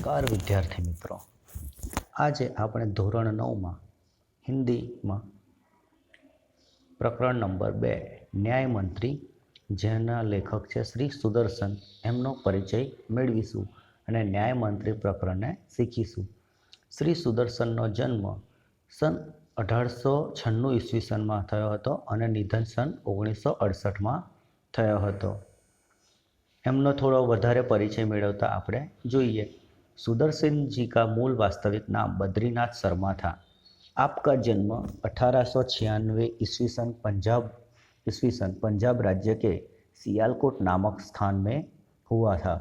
નમસ્કાર વિદ્યાર્થી મિત્રો, આજે આપણે ધોરણ 9માં હિન્દીમાં પ્રકરણ નંબર 2 ન્યાયમંત્રી, જેના લેખક છે શ્રી સુદર્શન, એમનો પરિચય મેળવીશું અને ન્યાયમંત્રી પ્રકરણને શીખીશું. શ્રી સુદર્શનનો જન્મ સન 1896 ઈસવીસનમાં થયો હતો અને નિધન સન 1968માં થયો હતો. એમનો થોડો વધારે પરિચય મેળવતા આપણે જોઈએ. सुदर्शन जी का मूल वास्तविक नाम बद्रीनाथ शर्मा था. आपका जन्म 1896 ईस्वी सन पंजाब राज्य के सियालकोट नामक स्थान में हुआ था.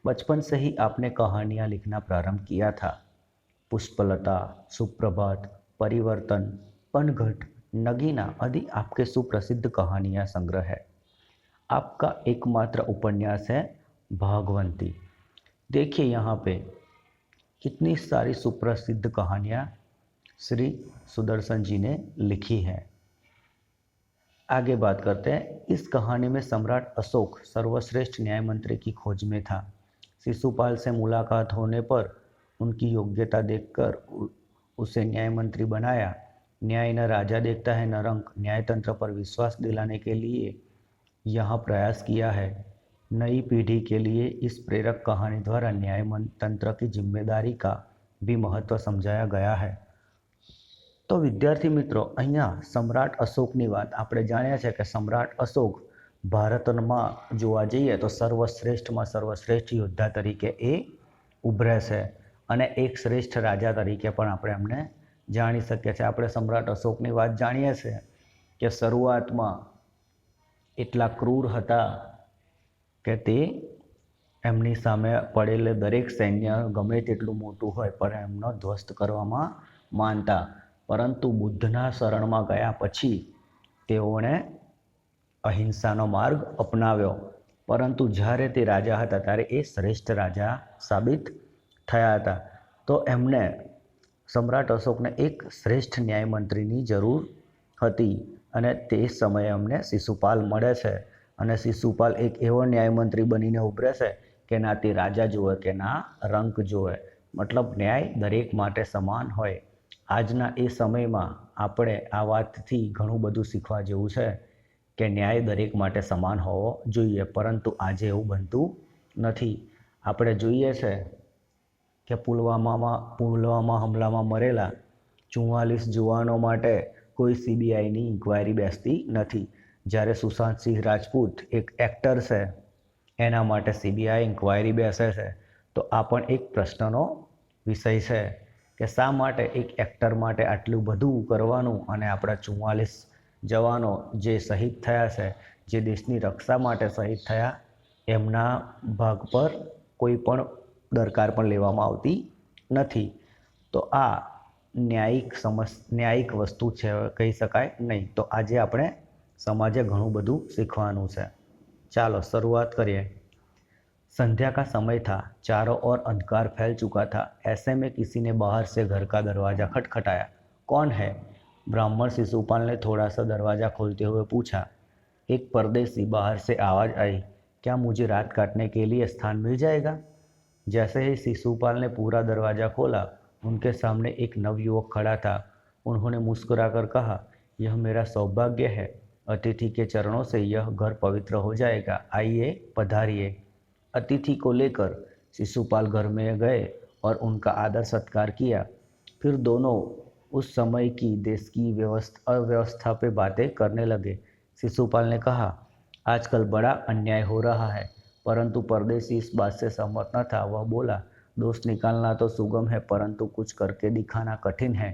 बचपन से ही आपने कहानियाँ लिखना प्रारंभ किया था. पुष्पलता, सुप्रभात, परिवर्तन, पनघट, नगीना आदि आपके सुप्रसिद्ध कहानियाँ संग्रह है. आपका एकमात्र उपन्यास है भागवंती. देखिए यहाँ पे कितनी सारी सुप्रसिद्ध कहानियाँ श्री सुदर्शन जी ने लिखी हैं. आगे बात करते हैं. इस कहानी में सम्राट अशोक सर्वश्रेष्ठ न्यायमंत्री की खोज में था. शिशुपाल से मुलाकात होने पर उनकी योग्यता देखकर उसे न्यायमंत्री बनाया. न्याय न राजा देखता है न रंक. न्यायतंत्र पर विश्वास दिलाने के लिए यहाँ प्रयास किया है. नई पीढ़ी के लिए इस प्रेरक कहानी द्वारा न्याय तंत्र की जिम्मेदारी का भी महत्व समझाया गया है. तो विद्यार्थी मित्रों, अहींया सम्राट अशोकनी वात आपणे जाण्या छे के सम्राट अशोक भारतमां जोवा जईए तो सर्वश्रेष्ठमां सर्वश्रेष्ठ योद्धा तरीके ए उभरे छे અને એક શ્રેષ્ઠ રાજા તરીકે પણ આપણે એમને જાણી શકીએ છીએ. આપણે સમ્રાટ અશોકની વાત જાણીએ છીએ કે શરૂઆતમાં એટલા ક્રૂર હતા કે તે એમની સામે પડેલે દરેક સૈન્ય ગમે તેટલું મોટું હોય પણ એમનો ધ્વસ્ત કરવામાં માનતા. પરંતુ બુદ્ધના શરણમાં ગયા પછી તેઓણે અહિંસાનો માર્ગ અપનાવ્યો. પરંતુ જ્યારે તે રાજા હતા ત્યારે એ શ્રેષ્ઠ રાજા સાબિત થયા હતા. તો એમને સમ્રાટ અશોકને એક શ્રેષ્ઠ ન્યાયમંત્રીની જરૂર હતી અને તે સમયે અમને શિશુપાલ મળે છે. અને શિશુપાલ એક એવો ન્યાયમંત્રી બનીને ઉભરે છે કે ના તે રાજા જોવે કે ના રંક જોવે, મતલબ ન્યાય દરેક માટે સમાન હોય. આજના એ સમયમાં આપણે આ વાતથી ઘણું બધું શીખવા જેવું છે કે ન્યાય દરેક માટે સમાન હોવો જોઈએ, પરંતુ આજે એવું બનતું નથી. આપણે જોઈએ છે કે પુલવામા હુમલામાં મરેલા 44 જવાનો માટે કોઈ CBIની ઇન્ક્વાયરી બેસતી નથી. જ્યારે સુશાંત સિંહ રાજપૂત એક એક્ટર છે એના માટે CBI ઇન્ક્વાયરી બેસે છે. તો આ પણ એક પ્રશ્નનો વિષય છે કે શા માટે એક એક્ટર માટે આટલું બધું કરવાનું અને આપણા 44 જવાનો જે શહીદ થયા છે, જે દેશની રક્ષા માટે શહીદ થયા, એમના ભાગ પર કોઈ પણ દરકાર પણ લેવામાં આવતી નથી. તો આ ન્યાયિક વસ્તુ છે કહી શકાય નહીં. તો આજે આપણે समाजे घणुं बधुं सीखवानुं छे. चलो शुरुआत करिए. संध्या का समय था. चारों ओर अंधकार फैल चुका था. ऐसे में किसी ने बाहर से घर का दरवाज़ा खटखटाया. कौन है? ब्राह्मण शिशुपाल ने थोड़ा सा दरवाज़ा खोलते हुए पूछा. एक परदेसी. बाहर से आवाज़ आई. क्या मुझे रात काटने के लिए स्थान मिल जाएगा? जैसे ही शिशुपाल ने पूरा दरवाज़ा खोला, उनके सामने एक नवयुवक खड़ा था. उन्होंने मुस्कुराकर कहा, यह मेरा सौभाग्य है. अतिथि के चरणों से यह घर पवित्र हो जाएगा. आइए, पधारिए. अतिथि को लेकर शिशुपाल घर में गए और उनका आदर सत्कार किया. फिर दोनों उस समय की देश की अव्यवस्था पे बातें करने लगे. शिशुपाल ने कहा, आजकल बड़ा अन्याय हो रहा है. परंतु परदेसी इस बात से सहमत न था. वह बोला, दोष निकालना तो सुगम है, परंतु कुछ करके दिखाना कठिन है.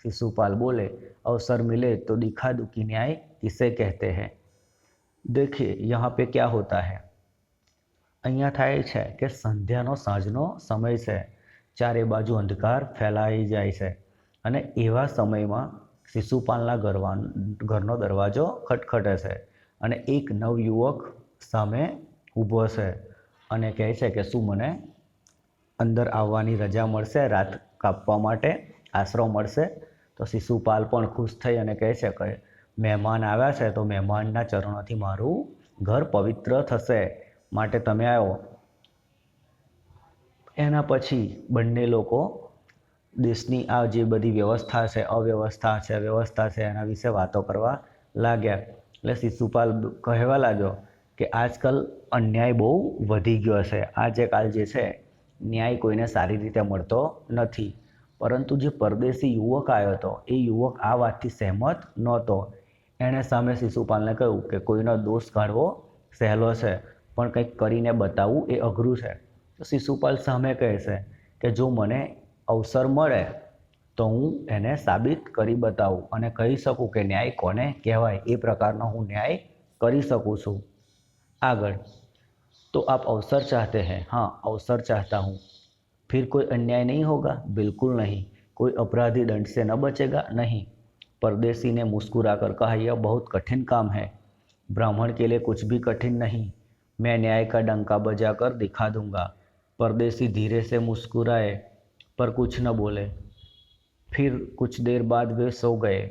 शिशुपाल बोले, अवसर मिले तो दिखा दूं कि न्याय किसे कहते हैं. देखिए यहाँ पे क्या होता है. અહીંયા થાય છે કે સંધ્યાનો સાંજનો સમય છે. ચારે બાજુ અંધકાર ફેલાઈ જાય છે અને એવા સમયમાં શિશુપાલના ઘરનો દરવાજો ખટખટે છે અને એક નવયુવક સામે ઊભો છે અને કહે છે કે શું મને અંદર આવવાની રજા મળશે, રાત કાપવા માટે આશરો મળશે? તો શિશુપાલ પણ ખુશ થઈ અને કહે છે કે મહેમાન આવ્યા છે તો મહેમાનના ચરણોથી મારું ઘર પવિત્ર થશે, માટે તમે આવો. એના પછી બંને લોકો દેશની આ જે બધી વ્યવસ્થા છે, વ્યવસ્થા છે એના વિશે વાતો કરવા લાગ્યા. એટલે શિશુપાલ કહેવા લાગ્યો કે આજકાલ અન્યાય બહુ વધી ગયો છે. કાલ જે છે ન્યાય કોઈને સારી રીતે મળતો નથી. પરંતુ જે પરદેશી યુવક આવ્યો હતો એ યુવક આ વાતથી સહેમત નહોતો. એણે સામે શિશુપાલને કહ્યું કે કોઈનો દોષ કાઢવો સહેલો છે, પણ કંઈક કરીને બતાવવું એ અઘરું છે. તો શિશુપાલ સામે કહે છે કે જો મને અવસર મળે તો હું એને સાબિત કરી બતાવું અને કહી શકું કે ન્યાય કોને કહેવાય. એ પ્રકારનો હું ન્યાય કરી શકું છું. આગળ, तो आप अवसर चाहते हैं? हाँ, अवसर चाहता हूँ. फिर कोई अन्याय नहीं होगा? बिल्कुल नहीं. कोई अपराधी दंड से न बचेगा? नहीं. परदेसी ने मुस्कुराकर कहा, यह बहुत कठिन काम है. ब्राह्मण के लिए कुछ भी कठिन नहीं. मैं न्याय का डंका बजाकर दिखा दूंगा. परदेसी धीरे से मुस्कुराए पर कुछ न बोले. फिर कुछ देर बाद वे सो गए.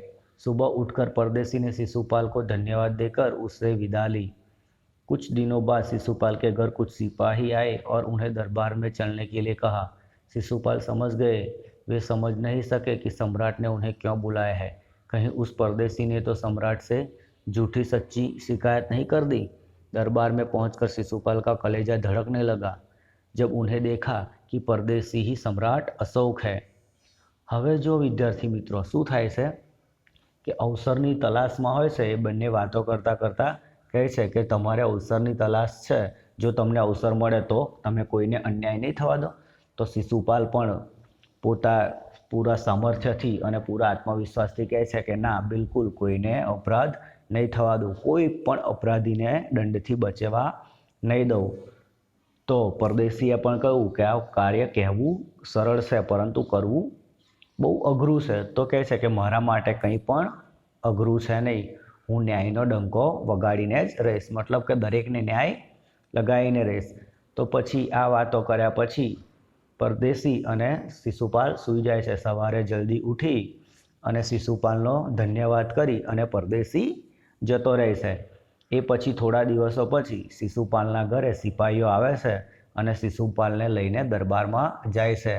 सुबह उठकर परदेसी ने शिशुपाल को धन्यवाद देकर उससे विदा ली. कुछ दिनों बाद शिशुपाल के घर कुछ सिपाही आए और उन्हें दरबार में चलने के लिए कहा. शिशुपाल समझ गए. वे समझ नहीं सके कि सम्राट ने उन्हें क्यों बुलाया है. कहीं उस परदेसी ने तो सम्राट से झूठी सच्ची शिकायत नहीं कर दी. दरबार में पहुंचकर शिशुपाल का कलेजा धड़कने लगा जब उन्हें देखा कि परदेसी ही सम्राट अशोक है. હવે જો વિદ્યાર્થી મિત્રો શું થાય છે કે અવસરની તલાશમાં હોય છે, એ બંને વાતો કરતાં કરતાં કહે છે કે તમારે અવસરની તલાશ છે, જો તમને અવસર મળે તો તમે કોઈને અન્યાય નહીં થવા દો. તો શિશુપાલ પણ પૂરા સામર્થ્યથી અને પૂરા આત્મવિશ્વાસથી કહે છે કે ના, બિલકુલ કોઈને અપરાધ નહીં થવા દઉં, કોઈ પણ અપરાધીને દંડથી બચવા નહીં દઉં. તો પરદેશીએ પણ કહ્યું કે આ કાર્ય કહેવું સરળ છે પરંતુ કરવું બહુ અઘરું છે. તો કહે છે કે મારા માટે કંઈ પણ અઘરું છે નહીં, હું ન્યાયનો ડંકો વગાડીને જ રહીશ, મતલબ કે દરેકને ન્યાય લગાવીને રહીશ. તો પછી આ વાતો કર્યા પછી પરદેશી અને શિશુપાલ સૂઈ જાય છે. સવારે જલ્દી ઉઠી અને શિશુપાલનો ધન્યવાદ કરી અને પરદેશી જતો રહે છે. એ પછી થોડા દિવસો પછી શિશુપાલના ઘરે સિપાહીઓ આવે છે અને શિશુપાલને લઈને દરબારમાં જાય છે.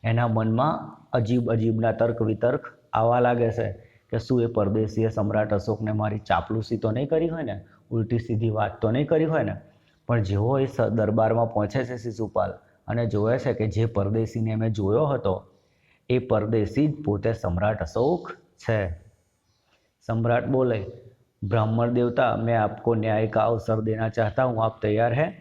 એના મનમાં અજીબના તર્ક વિતર્ક આવવા લાગે છે કે શું એ પરદેશીએ સમ્રાટ અશોકને મારી ચાપલુસી તો નહીં કરી હોય ને, ઉલટી સીધી વાત તો નહીં કરી હોય ને. પણ જેવો એ દરબારમાં પહોંચે છે શિશુપાલ અને જોવે છે કે જે પરદેશીને મેં જોયો હતો એ પરદેશી જ પોતે સમ્રાટ અશોક છે. सम्राट बोले, ब्राह्मण देवता, मैं आपको न्याय का अवसर देना चाहता हूँ, आप तैयार हैं?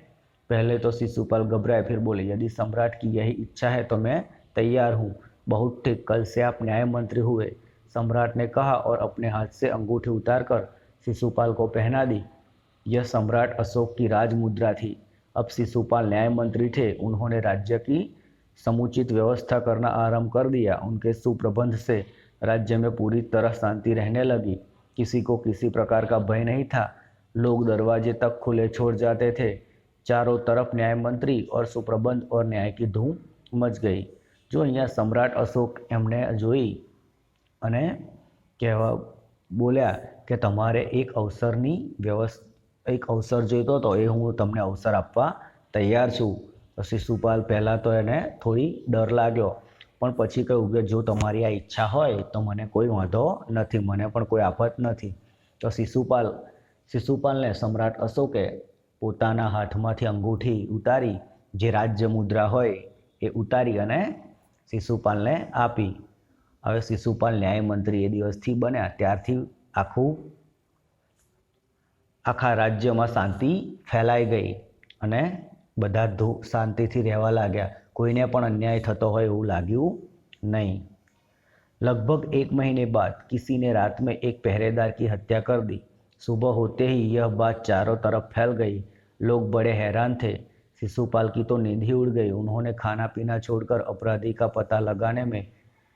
पहले तो शिशुपाल घबराए, फिर बोले, यदि सम्राट की यही इच्छा है तो मैं तैयार हूँ. बहुत ठीक, कल से आप न्याय मंत्री हुए. सम्राट ने कहा और अपने हाथ से अंगूठी उतारकर शिशुपाल को पहना दी. यह सम्राट अशोक की राज मुद्रा थी. अब शिशुपाल न्याय मंत्री थे. उन्होंने राज्य की समुचित व्यवस्था करना आरंभ कर दिया. उनके सुप्रबंध से राज्य में पूरी तरह शांति रहने लगी. किसी को किसी प्रकार का भय नहीं था. लोग दरवाजे तक खुले छोड़ जाते थे. चारों तरफ न्याय मंत्री और सुप्रबंध और न्याय की धूम मच गई. जो અહીંયા સમ્રાટ અશોક એમને જોઈ અને કહેવા બોલ્યા કે તમારે એક અવસર જોઈતો હતો, એ હું તમને અવસર આપવા તૈયાર છું. તો શિશુપાલ પહેલાં તો એને થોડી ડર લાગ્યો, પણ પછી કહ્યું કે જો તમારી આ ઈચ્છા હોય તો મને કોઈ વાંધો નથી, મને પણ કોઈ આફત નથી. તો શિશુપાલને સમ્રાટ અશોકે પોતાના હાથમાંથી અંગૂઠી ઉતારી, જે રાજ્ય મુદ્રા હોય એ ઉતારી અને શિશુપાલને આપી. હવે શિશુપાલ ન્યાયમંત્રી એ દિવસથી બન્યા ત્યારથી આખા રાજ્યમાં શાંતિ ફેલાઈ ગઈ અને બધા શાંતિથી રહેવા લાગ્યા. કોઈને પણ अन्याय થતો હોય એવું લાગ્યું नहीं. लगभग 1 महीने बाद किसी ने रात में एक पहरेदार की हत्या कर दी. सुबह होते ही यह बात चारों तरफ फैल गई. लोग बड़े हैरान थे. शिशुपाल की तो नींद ही उड़ गई. उन्होंने खाना पीना छोड़कर अपराधी का पता लगाने में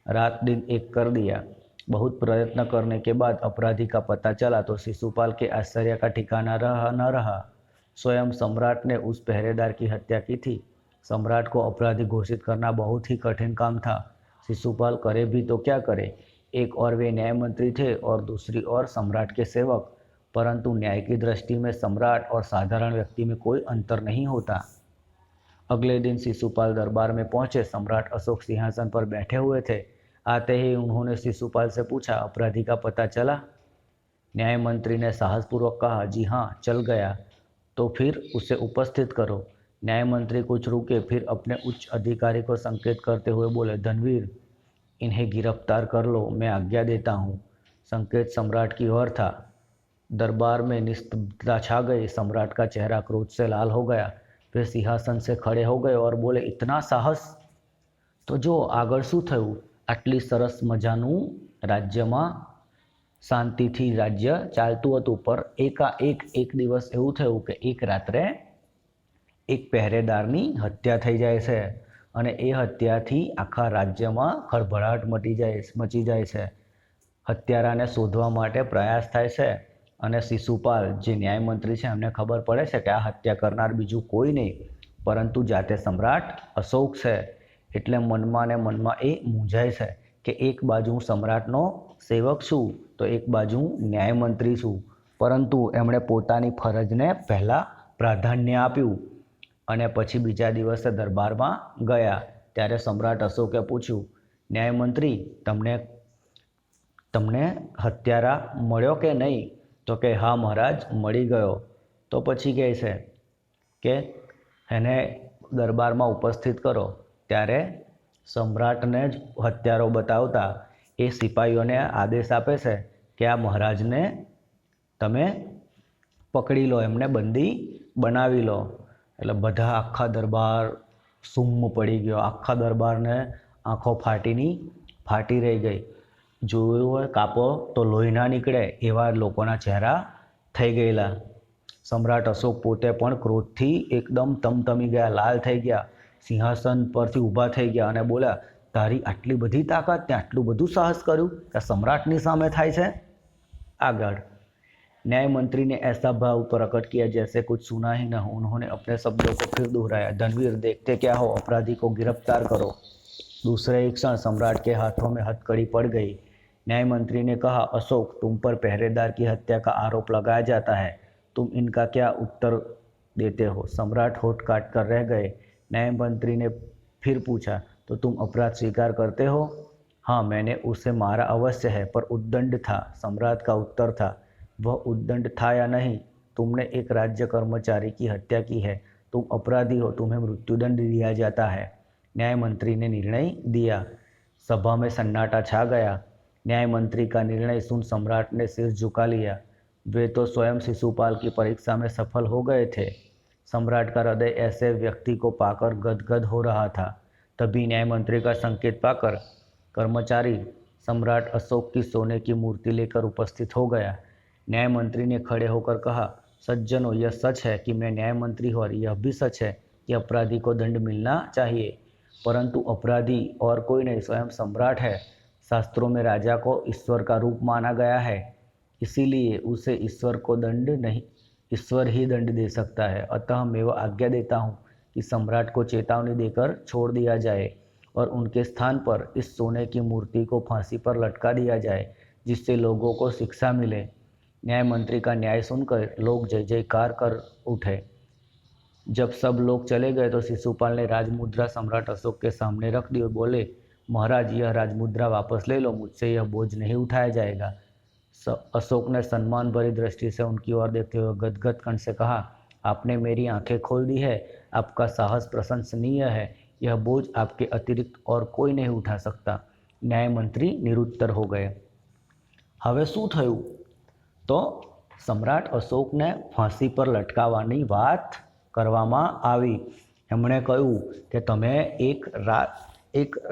रात दिन एक कर दिया. बहुत प्रयत्न करने के बाद अपराधी का पता चला तो शिशुपाल के आश्चर्य का ठिकाना न रहा. स्वयं सम्राट ने उस पहरेदार की हत्या की थी. सम्राट को अपराधी घोषित करना बहुत ही कठिन काम था. शिशुपाल करे भी तो क्या करे. एक और वे न्याय मंत्री थे और दूसरी ओर सम्राट के सेवक. परंतु न्याय की दृष्टि में सम्राट और साधारण व्यक्ति में कोई अंतर नहीं होता. अगले दिन शिशुपाल दरबार में पहुंचे। सम्राट अशोक सिंहासन पर बैठे हुए थे। आते ही उन्होंने शिशुपाल से पूछा, अपराधी का पता चला? न्याय मंत्री ने साहसपूर्वक कहा, जी हाँ, चल गया। तो फिर उसे उपस्थित करो। न्याय मंत्री कुछ रुके, फिर अपने उच्च अधिकारी को संकेत करते हुए बोले, धनवीर, इन्हें गिरफ्तार कर लो, मैं आज्ञा देता हूँ। संकेत सम्राट की ओर था। दरबार में निस्तब्धता छा गई। सम्राट का चेहरा क्रोध से लाल हो गया। वे सिंहासन से खड़े हो गए और बोले, इतना साहस? तो जो આગળ શું થયું? આટલી સરસ મજાનું રાજ્યમાં શાંતિથી રાજ્ય ચાલતું હતું, પર એકાએક એક દિવસ એવું થયું કે એક રાત્રે એક પહેરેદારની હત્યા થઈ જાય છે અને એ હત્યાથી આખા રાજ્યમાં ખળભળાટ મચી જાય છે। હત્યારાને શોધવા માટે પ્રયાસ થાય છે અને શિશુપાલ જે ન્યાયમંત્રી છે એમને ખબર પડે છે કે આ હત્યા કરનાર બીજું કોઈ નહીં પરંતુ જાતે સમ્રાટ અશોક છે। એટલે મનમાં ને મનમાં એ મૂંઝાય છે કે એક બાજુ હું સમ્રાટનો સેવક છું તો એક બાજુ ન્યાયમંત્રી છું, પરંતુ એમણે પોતાની ફરજને પહેલાં પ્રાધાન્ય આપ્યું અને પછી બીજા દિવસે દરબારમાં ગયા। ત્યારે સમ્રાટ અશોકે પૂછ્યું, ન્યાયમંત્રી, તમને હત્યારા મળ્યો કે નહીં? તો કે હા મહારાજ, મળી ગયો। તો પછી કહે છે કે એને દરબારમાં ઉપસ્થિત કરો। ત્યારે સમ્રાટને જ હત્યારો બતાવતા એ સિપાહીઓને આદેશ આપે છે કે આ મહારાજને તમે પકડી લો, એમને બંદી બનાવી લો। એટલે બધા આખા દરબાર સુમ્મ પડી ગયો। આખા દરબારને આંખો ફાટી રહી ગઈ। જોયું હોય કાપો તો લોહી ના નીકળે એવા લોકોના ચહેરા થઈ ગયેલા। સમ્રાટ અશોક પોતે પણ ક્રોધથી એકદમ તમતમી ગયા, લાલ થઈ ગયા। સિંહાસન પરથી ઊભા થઈ ગયા અને બોલ્યા, તારી આટલી બધી તાકાત, ત્યાં આટલું બધું સાહસ કર્યું કે સમ્રાટની સામે થાય છે? આગળ न्याय मंत्री ने ऐसा भाव प्रकट किया जैसे कुछ सुना ही न हो। उन्होंने अपने शब्दों को फिर दोहराया, धनवीर, देखते क्या हो, अपराधी को गिरफ्तार करो। दूसरे ही क्षण सम्राट के हाथों में हथकड़ी पड़ गई। न्याय मंत्री ने कहा, अशोक, तुम पर पहरेदार की हत्या का आरोप लगाया जाता है, तुम इनका क्या उत्तर देते हो? सम्राट होठ काट कर रह गए। न्याय मंत्री ने फिर पूछा, तो तुम अपराध स्वीकार करते हो? हाँ, मैंने उसे मारा अवश्य है, पर उद्दंड था। सम्राट का उत्तर था। वह उद्दंड था या नहीं? तुमने एक राज्य कर्मचारी की हत्या की है, तुम अपराधी हो, तुम्हें मृत्युदंड दिया जाता है। न्याय मंत्री ने निर्णय दिया। सभा में सन्नाटा छा गया। न्याय मंत्री का निर्णय सुन सम्राट ने सिर झुका लिया। वे तो स्वयं शिशुपाल की परीक्षा में सफल हो गए थे। सम्राट का हृदय ऐसे व्यक्ति को पाकर गदगद हो रहा था। तभी न्याय मंत्री का संकेत पाकर कर्मचारी सम्राट अशोक की सोने की मूर्ति लेकर उपस्थित हो गया। न्याय मंत्री ने खड़े होकर कहा, सज्जनों, यह सच है कि मैं न्याय मंत्री हूँ और यह भी सच है कि अपराधी को दंड मिलना चाहिए, परंतु अपराधी और कोई नहीं, स्वयं सम्राट है। शास्त्रों में राजा को ईश्वर का रूप माना गया है, इसीलिए उसे ईश्वर ही दंड दे सकता है। अतः मैं वह आज्ञा देता हूँ कि सम्राट को चेतावनी देकर छोड़ दिया जाए और उनके स्थान पर इस सोने की मूर्ति को फांसी पर लटका दिया जाए, जिससे लोगों को शिक्षा मिले। न्याय मंत्री का न्याय सुनकर लोग जय जयकार कर उठे। जब सब लोग चले गए तो शिशुपाल ने राजमुद्रा सम्राट अशोक के सामने रख दी और बोले, महाराज, यह राजमुद्रा वापस ले लो, मुझसे यह बोझ नहीं उठाया जाएगा। अशोक ने सम्मान भरी दृष्टि से उनकी ओर देखते हुए गदगद कंठ से कहा, आपने मेरी आंखें खोल दी है, आपका साहस प्रशंसनीय है, यह बोझ आपके अतिरिक्त और कोई नहीं उठा सकता। न्याय मंत्री निरुत्तर हो गए। હવે શું થયું? તો સમ્રાટ અશોકને ફાંસી પર લટકાવવાની વાત કરવામાં આવી। એમણે કહ્યું કે તમે એક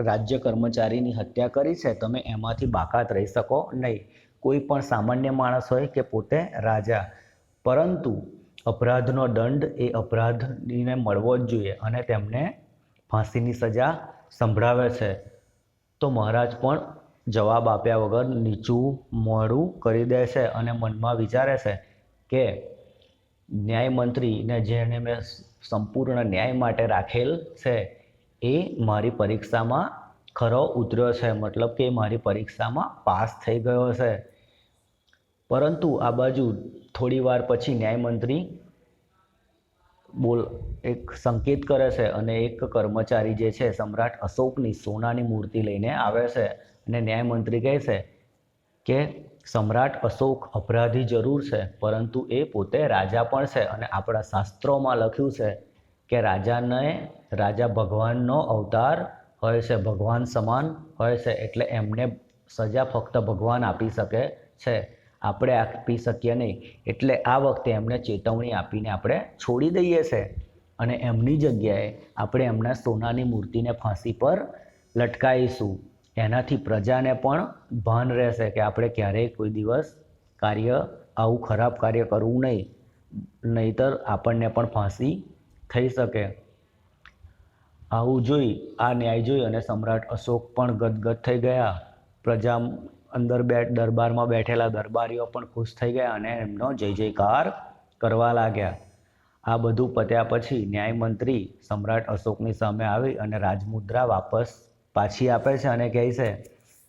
રાજ્ય કર્મચારીની હત્યા કરી છે, તમે એમાંથી બાકાત રહી શકો નહીં। કોઈ પણ સામાન્ય માણસ હોય કે પોતે રાજા, પરંતુ અપરાધનો દંડ એ અપરાધીને મળવો જ જોઈએ અને તેમને ફાંસીની સજા સંભળાવે છે। તો મહારાજ પણ જવાબ આપ્યા વગર નીચું મોઢું કરી દે છે અને મનમાં વિચારે છે કે ન્યાયમંત્રીને જેને મેં સંપૂર્ણ ન્યાય માટે રાખેલ છે એ મારી પરીક્ષામાં ખરો ઉતર્યો છે, મતલબ કે મારી પરીક્ષામાં પાસ થઈ ગયો છે। પરંતુ આ બાજુ થોડી વાર પછી ન્યાયમંત્રી બોલ એક સંકેત કરે છે અને એક કર્મચારી જે છે સમ્રાટ અશોકની સોનાની મૂર્તિ લઈને આવે છે અને ન્યાયમંત્રી કહે છે કે સમ્રાટ અશોક અપરાધી જરૂર છે, પરંતુ એ પોતે રાજા પણ છે અને આપણા શાસ્ત્રોમાં લખ્યું છે કે રાજા ભગવાનનો અવતાર હોય છે, ભગવાન સમાન હોય છે, એટલે એમને સજા ફક્ત ભગવાન આપી શકે છે, આપણે આપી શકીએ નહીં. એટલે આ વખતે એમને ચેતવણી આપીને આપણે છોડી દઈએ છે અને એમની જગ્યાએ આપણે એમના સોનાની મૂર્તિને ફાંસી પર લટકાવીશું. એનાથી પ્રજાને પણ ભાન રહેશે કે આપણે ક્યારેય કોઈ દિવસ આવું ખરાબ કાર્ય કરવું નહીં, નહીંતર આપણને પણ ફાંસી થઈ શકે. આવું જોઈ આ ન્યાય જોઈ અને સમ્રાટ અશોક પણ ગદગદ થઈ ગયા. પ્રજા દરબારમાં બેઠેલા દરબારીઓ પણ ખુશ થઈ ગયા અને એમનો જય જયકાર કરવા લાગ્યા. આ બધું પત્યા પછી ન્યાયમંત્રી સમ્રાટ અશોકની સામે આવી અને રાજમુદ્રા પાછી આપે છે અને કહે છે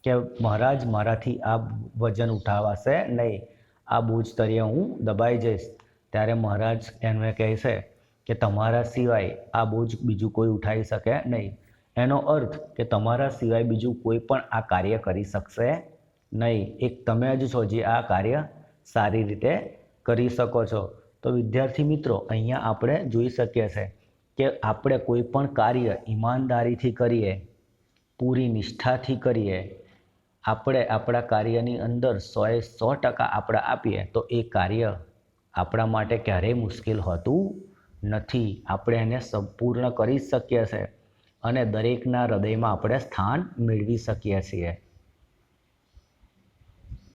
કે મહારાજ, મારાથી આ વજન ઉઠાવાશે નહીં, આ બોજ તરીકે હું દબાઈ જઈશ. ત્યારે મહારાજ એમને કહે છે કે તમારા સિવાય આ બોજ બીજું કોઈ ઉઠાવી શકે નહીં. એનો અર્થ કે તમારા સિવાય બીજું કોઈ પણ આ કાર્ય કરી શકશે નહીં. એક તમે જ છો જે આ કાર્ય સારી રીતે કરી શકો છો. તો વિદ્યાર્થી મિત્રો, અહીંયા આપણે જોઈ શકીએ છીએ કે આપણે કોઈ પણ કાર્ય ઈમાનદારીથી કરીએ, પૂરી નિષ્ઠાથી કરીએ, આપણે આપણા કાર્યની અંદર 100% આપણે આપીએ તો એ કાર્ય આપણા માટે ક્યારેય મુશ્કેલ હોતું નથી. આપણે એને સંપૂર્ણ કરી શકીએ છીએ અને દરેકના હૃદયમાં આપણે સ્થાન મેળવી શકીએ છીએ.